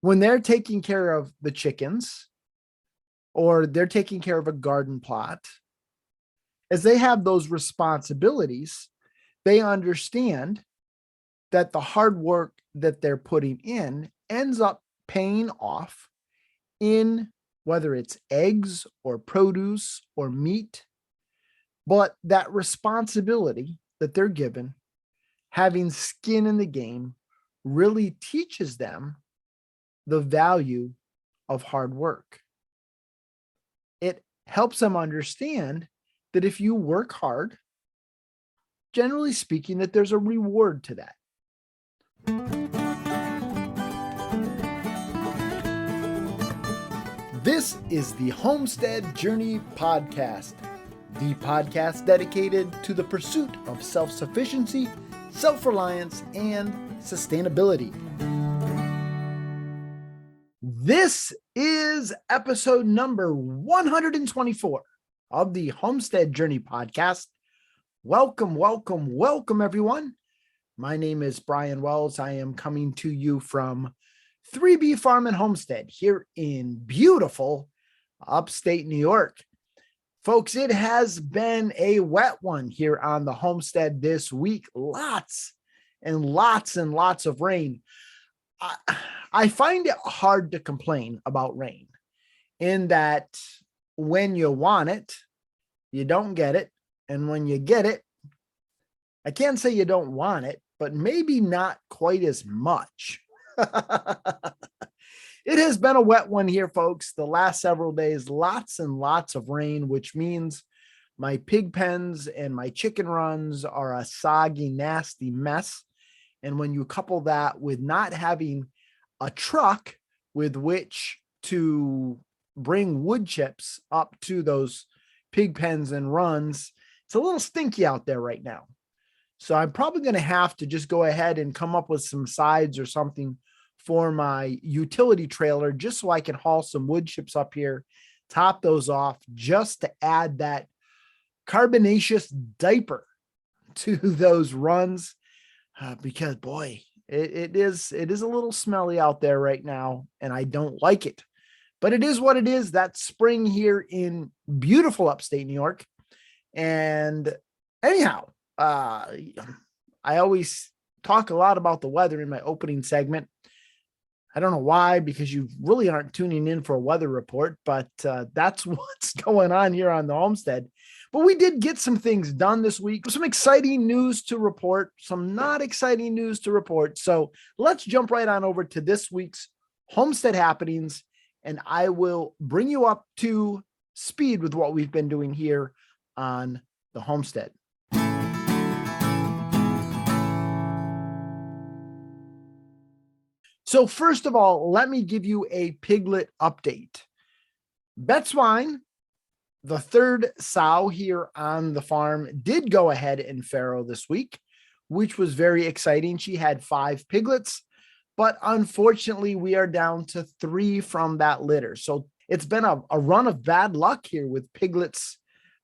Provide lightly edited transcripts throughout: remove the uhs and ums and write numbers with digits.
when they're taking care of the chickens or they're taking care of a garden plot, as they have those responsibilities, they understand that the hard work that they're putting in ends up paying off in whether it's eggs or produce or meat. But that responsibility that they're given, having skin in the game, really teaches them the value of hard work. It helps them understand that if you work hard, generally speaking, that there's a reward to that. This is the Homestead Journey Podcast, the podcast dedicated to the pursuit of self-sufficiency, self-reliance, and sustainability. This is episode number 124 of the Homestead Journey Podcast. Welcome, welcome, welcome, everyone. My name is Brian Wells. I am coming to you from 3B Farm and Homestead here in beautiful upstate New York. Folks, it has been a wet one here on the homestead this week. Lots and lots and lots of rain. I find it hard to complain about rain in that when you want it, you don't get it. And when you get it, I can't say you don't want it, but maybe not quite as much. It has been a wet one here, folks. The last several days, lots and lots of rain, which means my pig pens and my chicken runs are a soggy, nasty mess. And when you couple that with not having a truck with which to bring wood chips up to those pig pens and runs, it's a little stinky out there right now. So I'm probably going to have to just go ahead and come up with some sides or something for my utility trailer, just so I can haul some wood chips up here, top those off, just to add that carbonaceous diaper to those runs, because boy, it is a little smelly out there right now, and I don't like it. But it is what it is. That's spring here in beautiful upstate New York. And anyhow, I always talk a lot about the weather in my opening segment. I don't know why, because you really aren't tuning in for a weather report, but that's what's going on here on the homestead. But we did get some things done this week, some exciting news to report, some not exciting news to report. So let's jump right on over to this week's homestead happenings, and I will bring you up to speed with what we've been doing here on the homestead. So first of all, let me give you a piglet update. Bet Swine, the third sow here on the farm, did go ahead and farrow this week, which was very exciting. She had 5 piglets, but unfortunately we are down to 3 from that litter. So it's been a run of bad luck here with piglets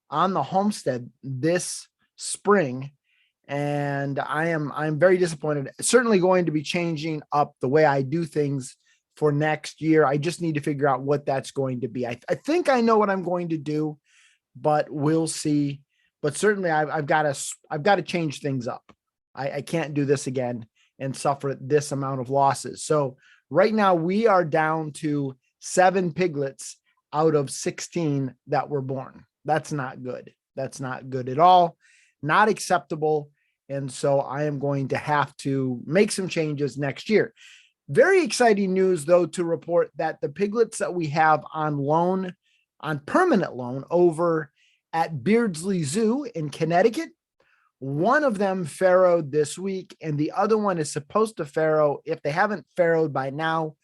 on the homestead this spring. And I'm very disappointed. Certainly going to be changing up the way I do things for next year. I just need to figure out what that's going to be. I think I know what I'm going to do, but we'll see. But certainly I've got to change things up. I can't do this again and suffer this amount of losses. So right now we are down to 7 piglets out of 16 that were born. That's not good. That's not good at all. Not acceptable. And so I am going to have to make some changes next year. Very exciting news, though, to report that the piglets that we have on loan, on permanent loan over at Beardsley Zoo in Connecticut, one of them farrowed this week, and the other one is supposed to farrow. If they haven't farrowed by now,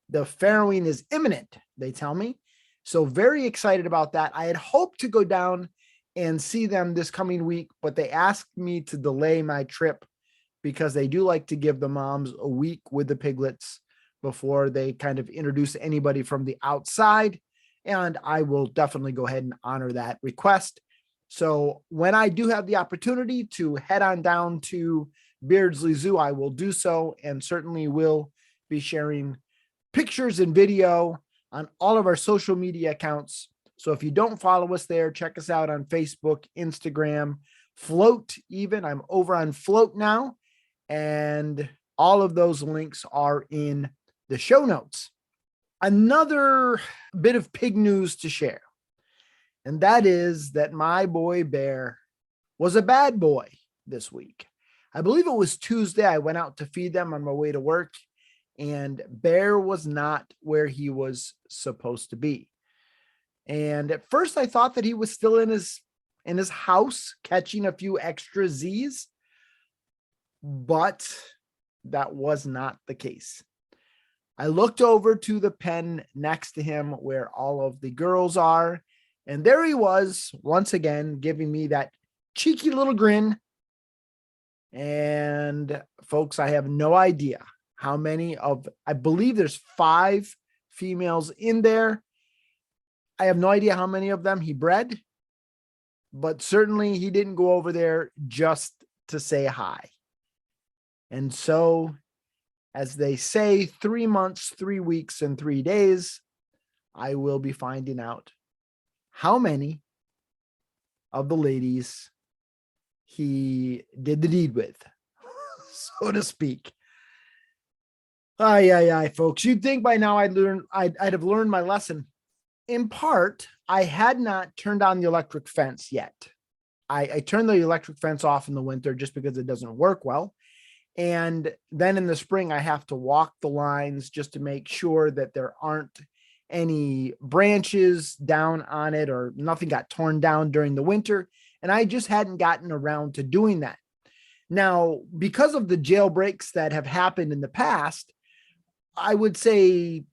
the farrowing is imminent, they tell me. So very excited about that. I had hoped to go down and see them this coming week, but they asked me to delay my trip because they do like to give the moms a week with the piglets before they kind of introduce anybody from the outside. And I will definitely go ahead and honor that request. So when I do have the opportunity to head on down to Beardsley Zoo, I will do so, and certainly will be sharing pictures and video on all of our social media accounts. So if you don't follow us there, check us out on Facebook, Instagram, Float even. I'm over on Float now, and all of those links are in the show notes. Another bit of pig news to share, and that is that my boy Bear was a bad boy this week. I believe it was Tuesday. I went out to feed them on my way to work, and Bear was not where he was supposed to be. And at first I thought that he was still in his house catching a few extra Z's, but that was not the case. I looked over to the pen next to him where all of the girls are, and there he was once again giving me that cheeky little grin. And folks, I have no idea how many I believe there's 5 females in there. I have no idea how many of them he bred, but certainly he didn't go over there just to say hi. And so, as they say, 3 months, 3 weeks, and 3 days, I will be finding out how many of the ladies he did the deed with, so to speak. Aye, folks. You'd think by now I'd have learned my lesson. In part, I had not turned on the electric fence yet. I turned the electric fence off in the winter just because it doesn't work well. And then in the spring, I have to walk the lines just to make sure that there aren't any branches down on it or nothing got torn down during the winter. And I just hadn't gotten around to doing that. Now, because of the jailbreaks that have happened in the past, I would say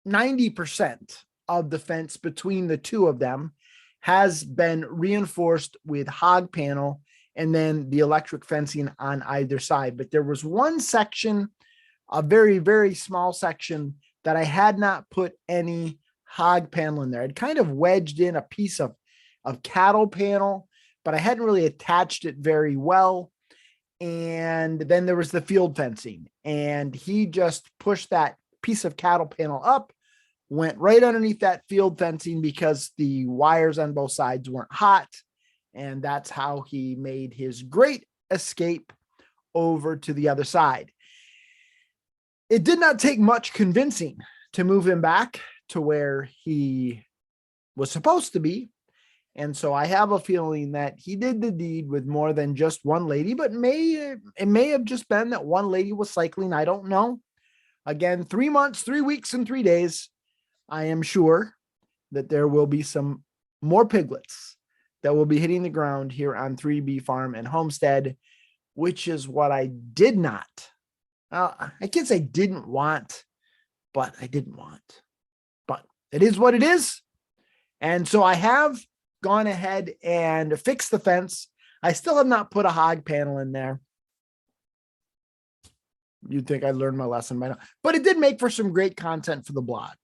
90% of the fence between the two of them has been reinforced with hog panel and then the electric fencing on either side. But there was one section, a very, very small section, that I had not put any hog panel in there. I'd kind of wedged in a piece of cattle panel, but I hadn't really attached it very well. And then there was the field fencing, and he just pushed that piece of cattle panel up, went right underneath that field fencing because the wires on both sides weren't hot. And that's how he made his great escape over to the other side. It did not take much convincing to move him back to where he was supposed to be. And so I have a feeling that he did the deed with more than just one lady, but it may have just been that one lady was cycling. I don't know. Again, 3 months, 3 weeks, and 3 days. I am sure that there will be some more piglets that will be hitting the ground here on 3B Farm and Homestead, which is what I did not. I can't say didn't want, but I didn't want. But it is what it is. And so I have gone ahead and fixed the fence. I still have not put a hog panel in there. You'd think I learned my lesson by now, but it did make for some great content for the blog.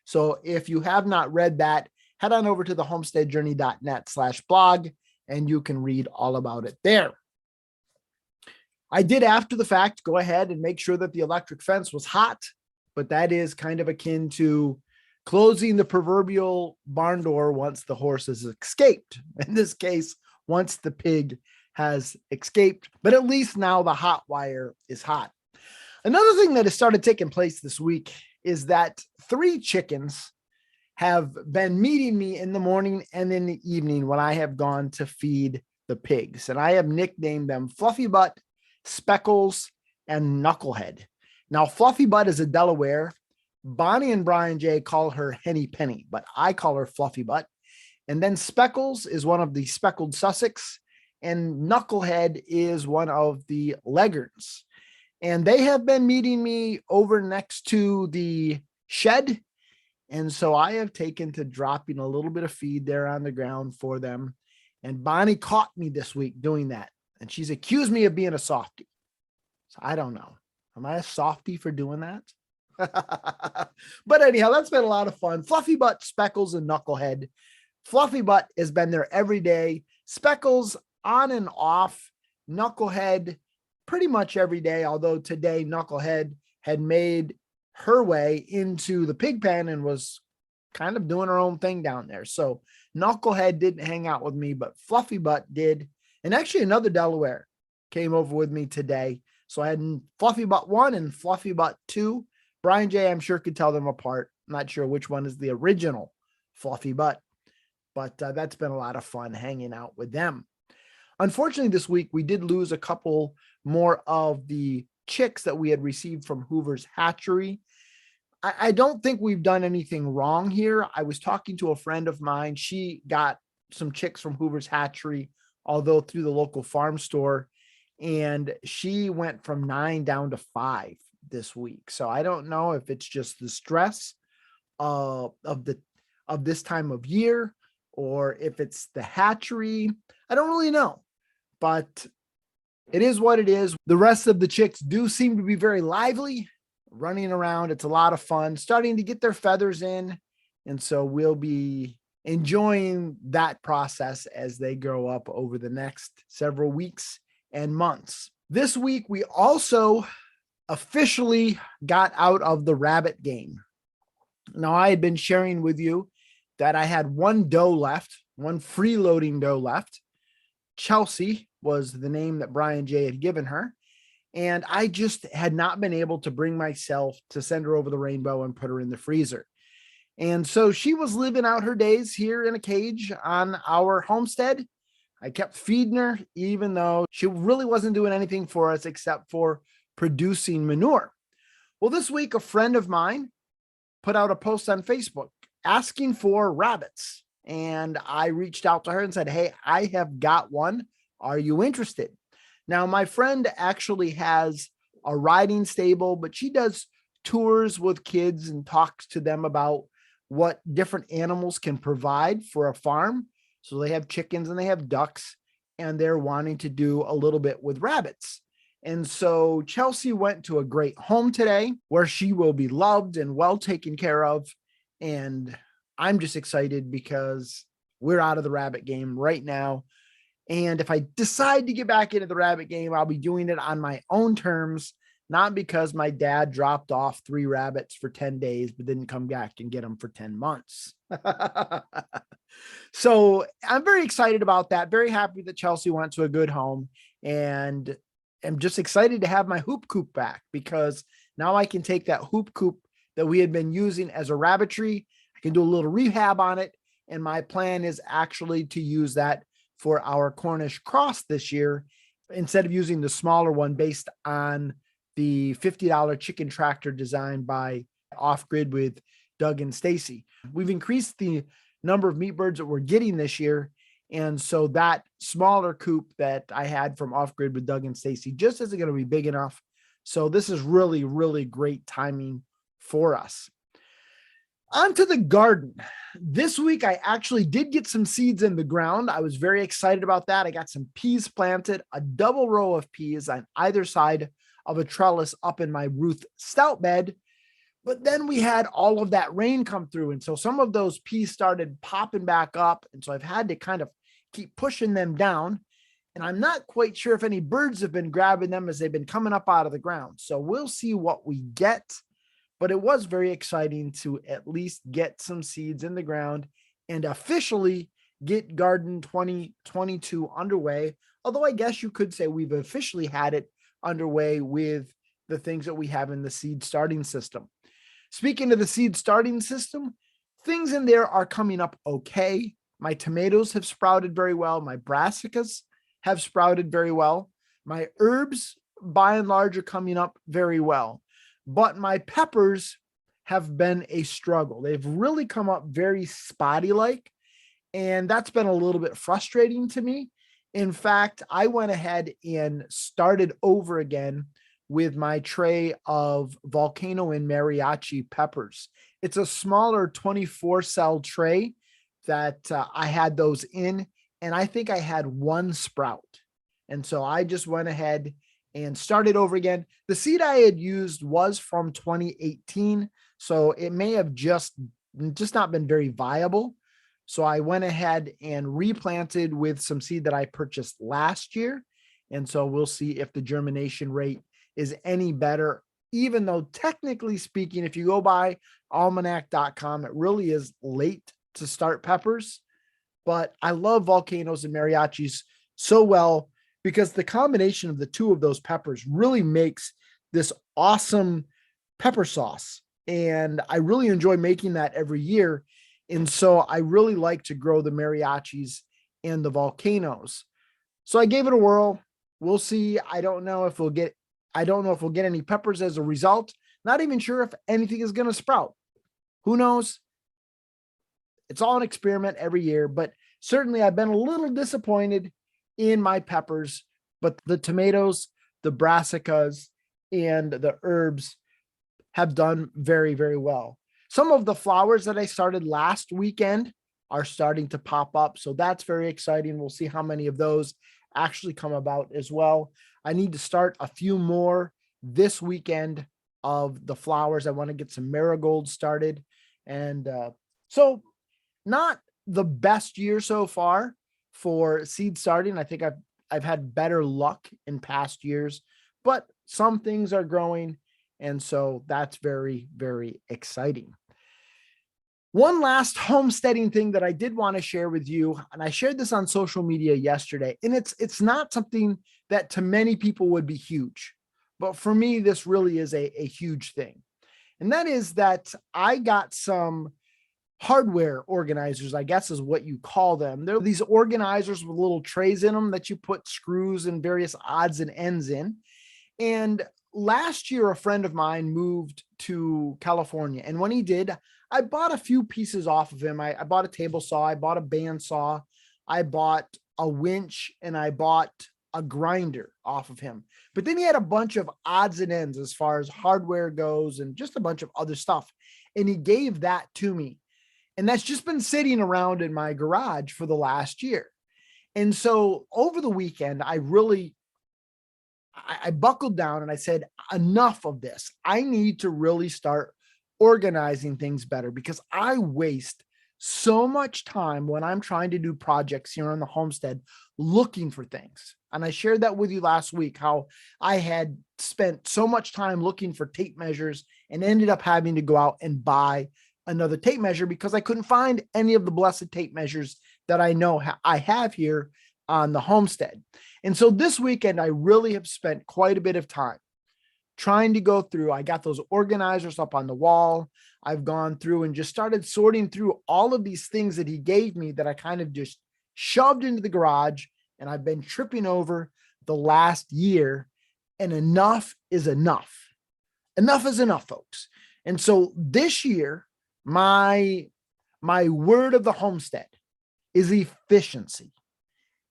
So if you have not read that, head on over to the homesteadjourney.net/blog and you can read all about it there. I did, after the fact, go ahead and make sure that the electric fence was hot, but that is kind of akin to closing the proverbial barn door once the horse has escaped. In this case, once the pig has escaped, but at least now the hot wire is hot. Another thing that has started taking place this week is that 3 chickens have been meeting me in the morning and in the evening when I have gone to feed the pigs. And I have nicknamed them Fluffy Butt, Speckles, and Knucklehead. Now, Fluffy Butt is a Delaware. Bonnie and Brian J call her Henny Penny, but I call her Fluffy Butt. And then Speckles is one of the speckled Sussex, and Knucklehead is one of the Leghorns. And they have been meeting me over next to the shed. And so I have taken to dropping a little bit of feed there on the ground for them. And Bonnie caught me this week doing that. And she's accused me of being a softie. So I don't know. Am I a softie for doing that? But anyhow, that's been a lot of fun. Fluffy Butt, Speckles, and Knucklehead. Fluffy Butt has been there every day. Speckles on and off. Knucklehead pretty much every day. Although today Knucklehead had made her way into the pig pen and was kind of doing her own thing down there. So Knucklehead didn't hang out with me, but Fluffy Butt did. And actually another Delaware came over with me today. So I had Fluffy Butt 1 and Fluffy Butt 2. Brian J, I'm sure, could tell them apart. I'm not sure which one is the original Fluffy Butt, but that's been a lot of fun hanging out with them. Unfortunately, this week we did lose a couple more of the chicks that we had received from Hoover's hatchery. I don't think we've done anything wrong here. I was talking to a friend of mine. She got some chicks from Hoover's hatchery, although through the local farm store, and she went from 9 down to 5 this week. So I don't know if it's just the stress of this time of year, or if it's the hatchery. I don't really know, but it is what it is. The rest of the chicks do seem to be very lively, running around. It's a lot of fun, starting to get their feathers in. And so we'll be enjoying that process as they grow up over the next several weeks and months. This week, we also officially got out of the rabbit game. Now, I had been sharing with you that I had one doe left, one freeloading doe left. Chelsea was the name that Brian J had given her. And I just had not been able to bring myself to send her over the rainbow and put her in the freezer. And so she was living out her days here in a cage on our homestead. I kept feeding her, even though she really wasn't doing anything for us except for producing manure. Well, this week, a friend of mine put out a post on Facebook asking for rabbits. And I reached out to her and said, hey, I have got one. Are you interested? Now, my friend actually has a riding stable, but she does tours with kids and talks to them about what different animals can provide for a farm. So they have chickens and they have ducks, and they're wanting to do a little bit with rabbits. And so Chelsea went to a great home today where she will be loved and well taken care of. And I'm just excited because we're out of the rabbit game right now. And if I decide to get back into the rabbit game, I'll be doing it on my own terms, not because my dad dropped off 3 rabbits for 10 days, but didn't come back and get them for 10 months. So I'm very excited about that. Very happy that Chelsea went to a good home, and I'm just excited to have my hoop coop back, because now I can take that hoop coop that we had been using as a rabbitry. I can do a little rehab on it. And my plan is actually to use that for our Cornish cross this year, instead of using the smaller one based on the $50 chicken tractor designed by Off Grid with Doug and Stacy. We've increased the number of meat birds that we're getting this year. And so that smaller coop that I had from Off Grid with Doug and Stacy just isn't going to be big enough. So this is really, really great timing for us. Onto the garden. This week, I actually did get some seeds in the ground. I was very excited about that. I got some peas planted, a double row of peas on either side of a trellis up in my Ruth Stout bed. But then we had all of that rain come through. And so some of those peas started popping back up. And so I've had to kind of keep pushing them down. And I'm not quite sure if any birds have been grabbing them as they've been coming up out of the ground. So we'll see what we get. But it was very exciting to at least get some seeds in the ground and officially get Garden 2022 underway. Although I guess you could say we've officially had it underway with the things that we have in the seed starting system. Speaking of the seed starting system, things in there are coming up okay. My tomatoes have sprouted very well. My brassicas have sprouted very well. My herbs, by and large, are coming up very well. But my peppers have been a struggle. They've really come up very spotty-like, and that's been a little bit frustrating to me. In fact, I went ahead and started over again with my tray of Volcano and Mariachi peppers. It's a smaller 24-cell tray that I had those in, and I think I had one sprout. And so I just went ahead and started over again. The seed I had used was from 2018, so it may have just not been very viable. So I went ahead and replanted with some seed that I purchased last year. And so we'll see if the germination rate is any better even though technically speaking, if you go by almanac.com, it really is late to start peppers. But I love volcanoes and mariachis so well because the combination of the two of those peppers really makes this awesome pepper sauce. And I really enjoy making that every year. And so I really like to grow the mariachis and the volcanoes. So I gave it a whirl. We'll see. I don't know if we'll get any peppers as a result. Not even sure if anything is going to sprout. Who knows? It's all an experiment every year, but certainly I've been a little disappointed in my peppers, but the tomatoes, the brassicas, and the herbs have done very, very well. Some of the flowers that I started last weekend are starting to pop up. So that's very exciting. We'll see how many of those actually come about as well. I need to start a few more this weekend of the flowers. I want to get some marigolds started. And so not the best year so far for seed starting. I think I've had better luck in past years, but some things are growing. And so that's very, very exciting. One last homesteading thing that I did want to share with you, and I shared this on social media yesterday, and it's not something that to many people would be huge, but for me, this really is a huge thing. And that is that I got some hardware organizers, I guess is what you call them. They're these organizers with little trays in them that you put screws and various odds and ends in. And last year, a friend of mine moved to California. And when he did, I bought a few pieces off of him. I bought a table saw, I bought a bandsaw, I bought a winch, and I bought a grinder off of him. But then he had a bunch of odds and ends as far as hardware goes and just a bunch of other stuff. And he gave that to me. And that's just been sitting around in my garage for the last year. And so over the weekend, I buckled down and I said, enough of this. I need to really start organizing things better because I waste so much time when I'm trying to do projects here on the homestead looking for things. And I shared that with you last week, how I had spent so much time looking for tape measures and ended up having to go out and buy another tape measure because I couldn't find any of the blessed tape measures that I know I have here on the homestead. And so this weekend, I really have spent quite a bit of time trying to go through. I got those organizers up on the wall. I've gone through and just started sorting through all of these things that he gave me that I kind of just shoved into the garage and I've been tripping over the last year. And enough is enough. Enough is enough, folks. And so this year, my word of the homestead is efficiency.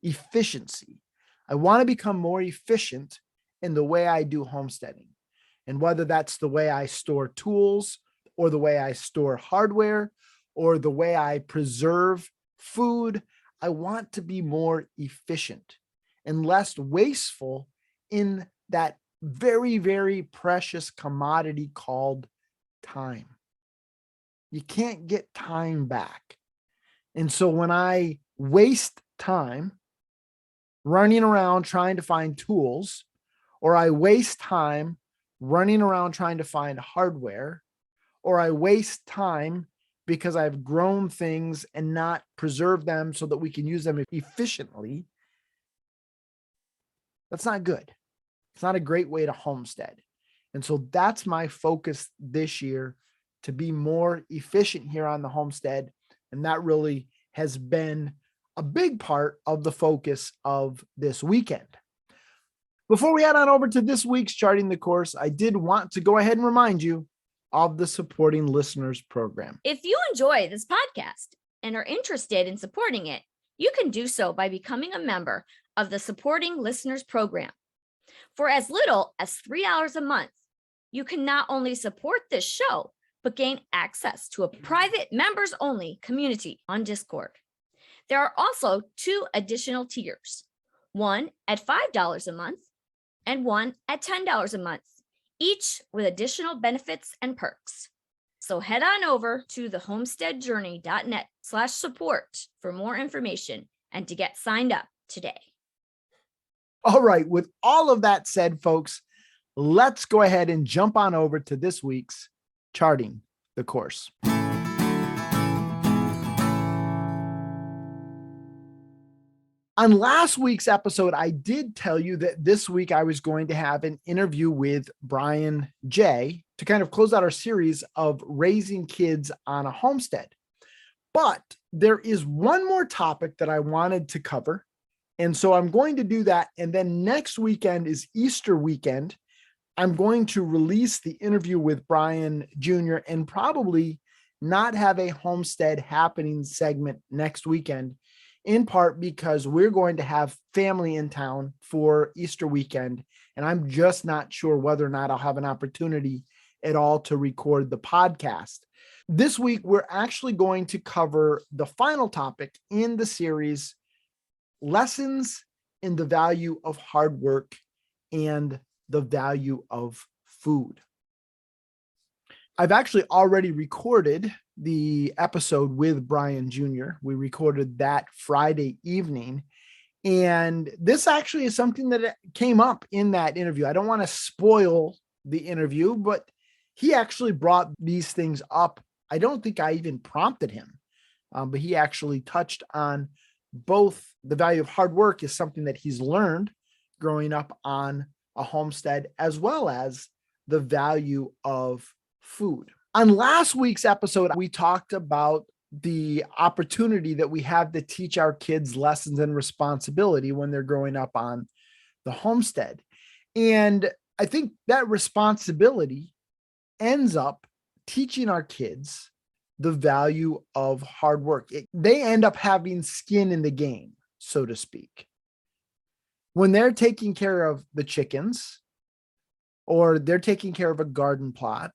Efficiency. I want to become more efficient in the way I do homesteading. And whether that's the way I store tools or the way I store hardware or the way I preserve food, I want to be more efficient and less wasteful in that very, very precious commodity called time. You can't get time back. And so when I waste time running around trying to find tools, or I waste time running around trying to find hardware, or I waste time because I've grown things and not preserved them so that we can use them efficiently, that's not good. It's not a great way to homestead. And so that's my focus this year, to be more efficient here on the homestead. And that really has been a big part of the focus of this weekend. Before we head on over to this week's Charting the Course, I did want to go ahead and remind you of the Supporting Listeners program. If you enjoy this podcast and are interested in supporting it, you can do so by becoming a member of the Supporting Listeners program. For as little as $3 a month, you can not only support this show, but gain access to a private members-only community on Discord. There are also 2 additional tiers, one at $5 a month and one at $10 a month, each with additional benefits and perks. So head on over to thehomesteadjourney.net/support for more information and to get signed up today. All right. With all of that said, folks, let's go ahead and jump on over to this week's Charting the Course. On last week's episode, I did tell you that this week I was going to have an interview with Brian J. to kind of close out our series of raising kids on a homestead. But there is one more topic that I wanted to cover. And so I'm going to do that. And then next weekend is Easter weekend. I'm going to release the interview with Brian Jr. and probably not have a homestead happening segment next weekend, in part because we're going to have family in town for Easter weekend. And I'm just not sure whether or not I'll have an opportunity at all to record the podcast. This week, we're actually going to cover the final topic in the series, lessons in the value of hard work and the value of food. I've actually already recorded the episode with Brian Jr. We recorded that Friday evening. And this actually is something that came up in that interview. I don't want to spoil the interview, but he actually brought these things up. I don't think I even prompted him, but he actually touched on both the value of hard work is something that he's learned growing up on a homestead, as well as the value of food. On last week's episode, we talked about the opportunity that we have to teach our kids lessons and responsibility when they're growing up on the homestead. And I think that responsibility ends up teaching our kids the value of hard work. They end up having skin in the game, so to speak. When they're taking care of the chickens or they're taking care of a garden plot,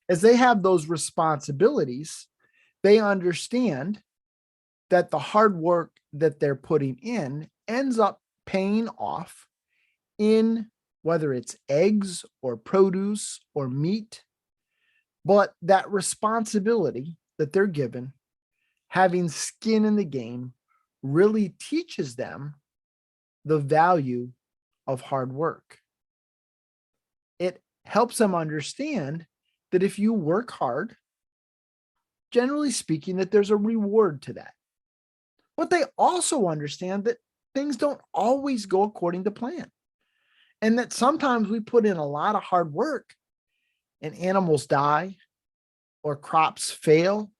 as they have those responsibilities, they understand that the hard work that they're putting in ends up paying off in whether it's eggs or produce or meat. But that responsibility that they're given, having skin in the game, really teaches them the value of hard work. It helps them understand that if you work hard, generally speaking, that there's a reward to that. But they also understand that things don't always go according to plan. And that sometimes we put in a lot of hard work and animals die or crops fail,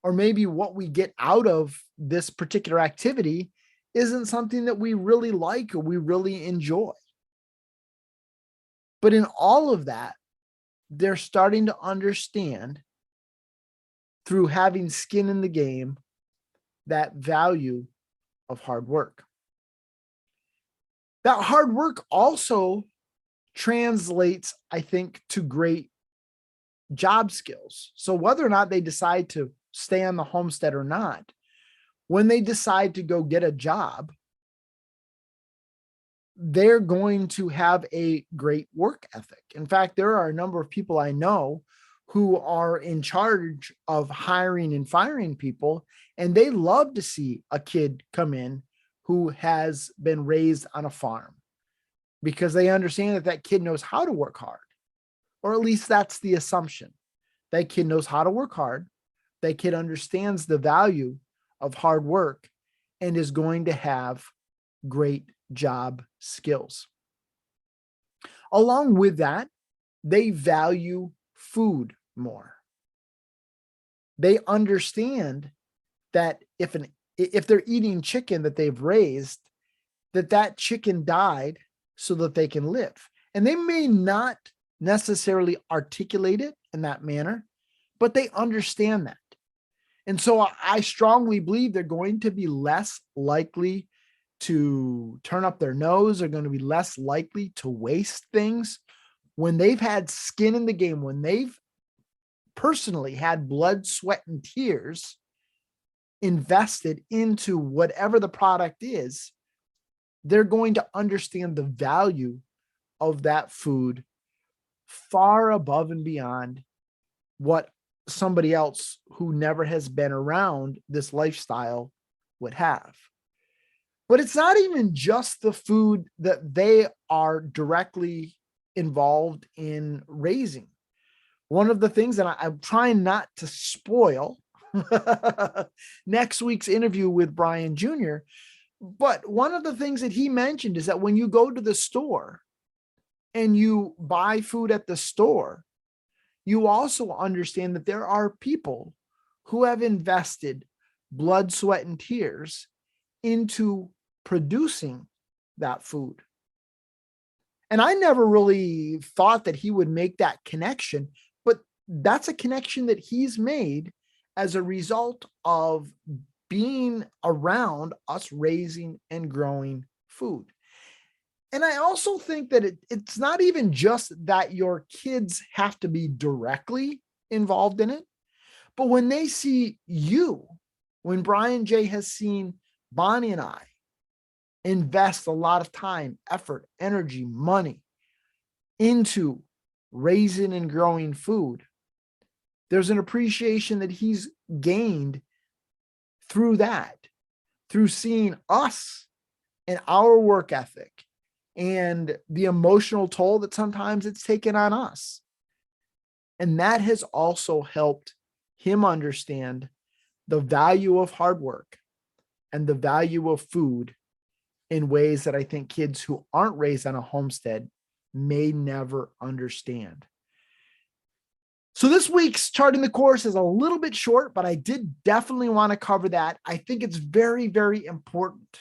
or maybe what we get out of this particular activity isn't something that we really like or we really enjoy. But in all of that, they're starting to understand through having skin in the game that value of hard work. That hard work also translates, I think, to great job skills. So whether or not they decide to stay on the homestead or not, when they decide to go get a job, they're going to have a great work ethic. In fact, there are a number of people I know who are in charge of hiring and firing people, and they love to see a kid come in who has been raised on a farm because they understand that that kid knows how to work hard, or at least that's the assumption. That kid knows how to work hard. That kid understands the value of hard work and is going to have great job skills. Along with that, they value food more. They understand that if they're eating chicken that they've raised, that chicken died so that they can live. And they may not necessarily articulate it in that manner, but they understand that. And so I strongly believe they're going to be less likely to turn up their nose. They're going to be less likely to waste things when they've had skin in the game, when they've personally had blood, sweat, and tears invested into whatever the product is. They're going to understand the value of that food far above and beyond what somebody else who never has been around this lifestyle would have. But it's not even just the food that they are directly involved in raising. One of the things that I'm trying not to spoil next week's interview with Brian Jr., but one of the things that he mentioned is that when you go to the store and you buy food at the store, you also understand that there are people who have invested blood, sweat, and tears into producing that food. And I never really thought that he would make that connection, but that's a connection that he's made as a result of being around us raising and growing food. And I also think that it's not even just that your kids have to be directly involved in it, but when they see you, when Brian J has seen Bonnie and I invest a lot of time, effort, energy, money into raising and growing food, there's an appreciation that he's gained through that, through seeing us and our work ethic and the emotional toll that sometimes it's taken on us. And that has also helped him understand the value of hard work and the value of food in ways that I think kids who aren't raised on a homestead may never understand. So this week's Charting the Course is a little bit short, but I did definitely want to cover that. I think it's very, very important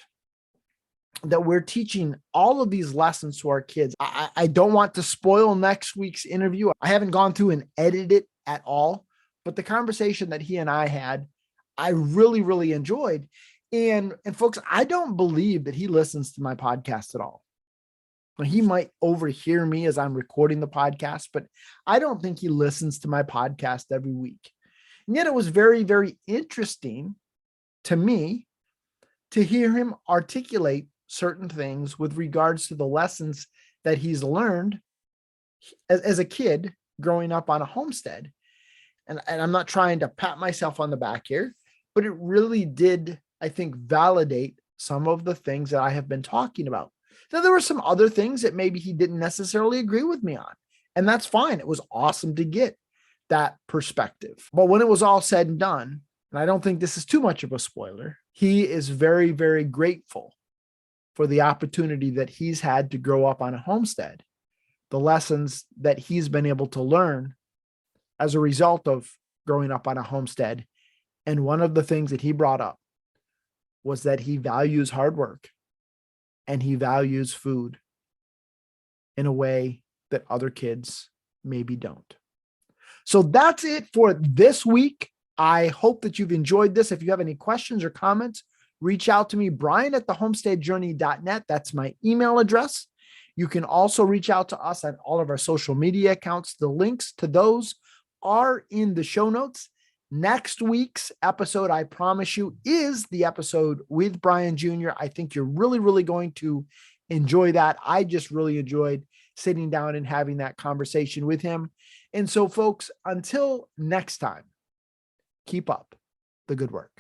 that we're teaching all of these lessons to our kids. I don't want to spoil next week's interview. I haven't gone through and edited it at all, but the conversation that he and I had, I really, really enjoyed. And folks, I don't believe that he listens to my podcast at all. He might overhear me as I'm recording the podcast, but I don't think he listens to my podcast every week. And yet it was very, very interesting to me to hear him articulate certain things with regards to the lessons that he's learned as a kid growing up on a homestead. And I'm not trying to pat myself on the back here, but it really did, I think, validate some of the things that I have been talking about. Now, there were some other things that maybe he didn't necessarily agree with me on, and that's fine. It was awesome to get that perspective. But when it was all said and done, and I don't think this is too much of a spoiler, he is very, very grateful for the opportunity that he's had to grow up on a homestead, the lessons that he's been able to learn as a result of growing up on a homestead. And one of the things that he brought up was that he values hard work and he values food in a way that other kids maybe don't. So that's it for this week. I hope that you've enjoyed this. If you have any questions or comments, reach out to me, brian@thehomesteadjourney.net. That's my email address. You can also reach out to us on all of our social media accounts. The links to those are in the show notes. Next week's episode, I promise you, is the episode with Brian Jr. I think you're really, really going to enjoy that. I just really enjoyed sitting down and having that conversation with him. And so, folks, until next time, keep up the good work.